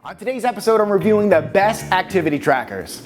On today's episode, I'm reviewing the best activity trackers.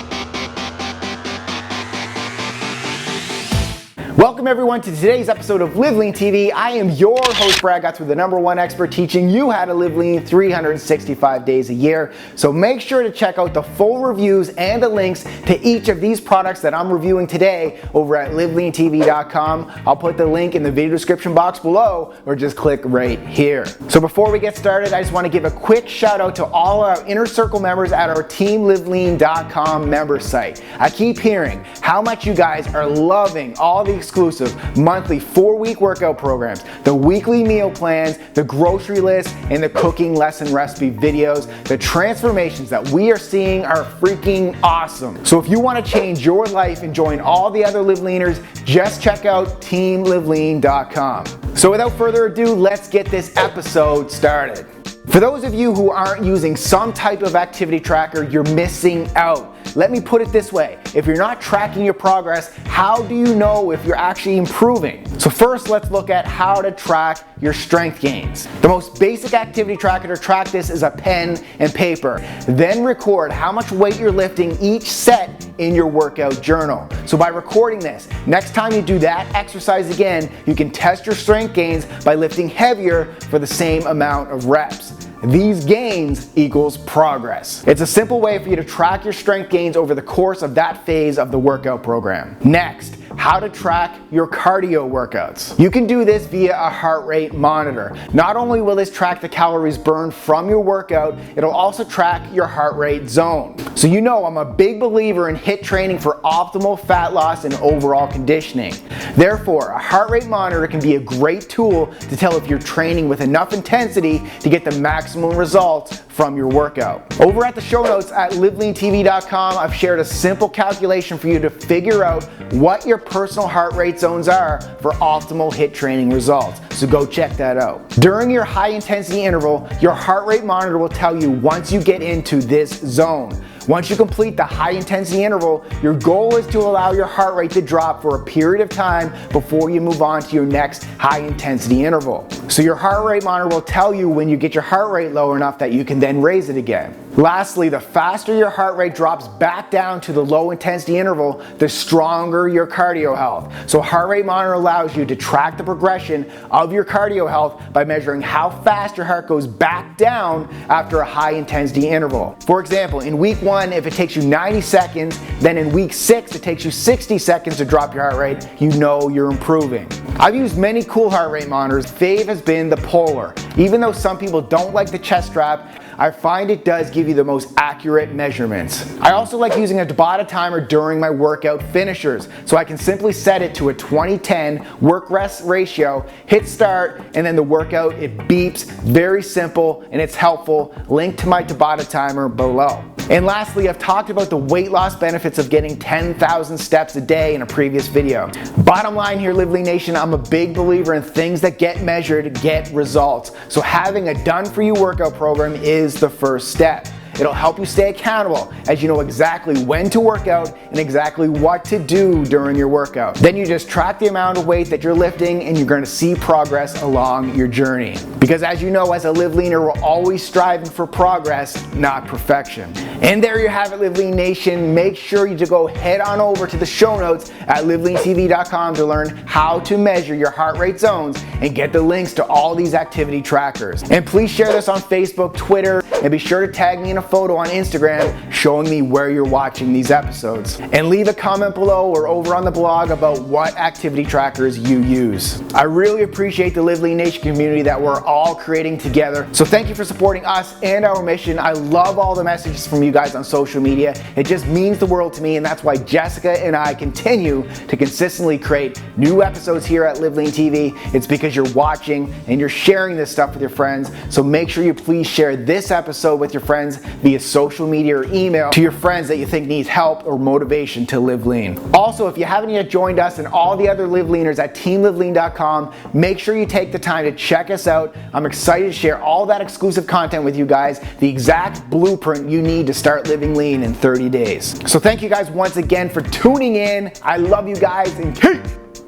Welcome everyone to today's episode of Live Lean TV. I am your host, Brad Gutz, with the #1 expert teaching you how to live lean 365 days a year. So make sure to check out the full reviews and the links to each of these products that I'm reviewing today over at liveleantv.com. I'll put the link in the video description box below, or just click right here. So before we get started, I just want to give a quick shout out to all our Inner Circle members at our teamlivelean.com member site. I keep hearing how much you guys are loving all the exclusive monthly 4-week workout programs, the weekly meal plans, the grocery list, and the cooking lesson recipe videos. The transformations that we are seeing are freaking awesome. So if you want to change your life and join all the other Live Leaners, just check out teamlivelean.com. So without further ado, let's get this episode started. For those of you who aren't using some type of activity tracker, you're missing out. Let me put it this way. If you're not tracking your progress, how do you know if you're actually improving? So first, let's look at how to track your strength gains. The most basic activity tracker to track this is a pen and paper. Then record how much weight you're lifting each set in your workout journal. So by recording this, next time you do that exercise again, you can test your strength gains by lifting heavier for the same amount of reps. These gains equals progress. It's a simple way for you to track your strength gains over the course of that phase of the workout program. Next, how to track your cardio workouts. You can do this via a heart rate monitor. Not only will this track the calories burned from your workout, it'll also track your heart rate zone. So you know I'm a big believer in HIIT training for optimal fat loss and overall conditioning. Therefore, a heart rate monitor can be a great tool to tell if you're training with enough intensity to get the maximum results from your workout. Over at the show notes at liveleantv.com, I've shared a simple calculation for you to figure out what your personal heart rate zones are for optimal HIIT training results. So go check that out. During your high intensity interval, your heart rate monitor will tell you once you get into this zone. Once you complete the high intensity interval, your goal is to allow your heart rate to drop for a period of time before you move on to your next high intensity interval. So your heart rate monitor will tell you when you get your heart rate low enough that you can then raise it again. Lastly, the faster your heart rate drops back down to the low intensity interval, the stronger your cardio health. So heart rate monitor allows you to track the progression of your cardio health by measuring how fast your heart goes back down after a high intensity interval. For example, in week 1, if it takes you 90 seconds, then in week 6, it takes you 60 seconds to drop your heart rate, you know you're improving. I've used many cool heart rate monitors. Fave has been the Polar. Even though some people don't like the chest strap, I find it does give you the most accurate measurements. I also like using a Tabata timer during my workout finishers, so I can simply set it to a 20-10 work-rest ratio, hit start, and then the workout, it beeps. Very simple and it's helpful. Link to my Tabata timer below. And lastly, I've talked about the weight loss benefits of getting 10,000 steps a day in a previous video. Bottom line here, Live Lean Nation, I'm a big believer in things that get measured, get results. So having a done-for-you workout program is the first step. It'll help you stay accountable as you know exactly when to work out and exactly what to do during your workout. Then you just track the amount of weight that you're lifting and you're going to see progress along your journey. Because as you know, as a Live Leaner, we're always striving for progress, not perfection. And there you have it, Live Lean Nation. Make sure you go head on over to the show notes at liveleantv.com to learn how to measure your heart rate zones and get the links to all these activity trackers. And please share this on Facebook, Twitter, and be sure to tag me in a photo on Instagram showing me where you're watching these episodes. And leave a comment below or over on the blog about what activity trackers you use. I really appreciate the Live Lean Nation community that we're all creating together. So thank you for supporting us and our mission. I love all the messages from you guys on social media. It just means the world to me, and that's why Jessica and I continue to consistently create new episodes here at Live Lean TV. It's because you're watching and you're sharing this stuff with your friends. So make sure you please share this episode with your friends via social media or email to your friends that you think needs help or motivation to live lean. Also, if you haven't yet joined us and all the other Live Leaners at teamlivelean.com, make sure you take the time to check us out. I'm excited to share all that exclusive content with you guys, the exact blueprint you need to start living lean in 30 days. So thank you guys once again for tuning in. I love you guys and keep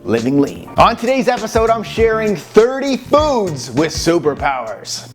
living lean. On today's episode, I'm sharing 30 foods with superpowers.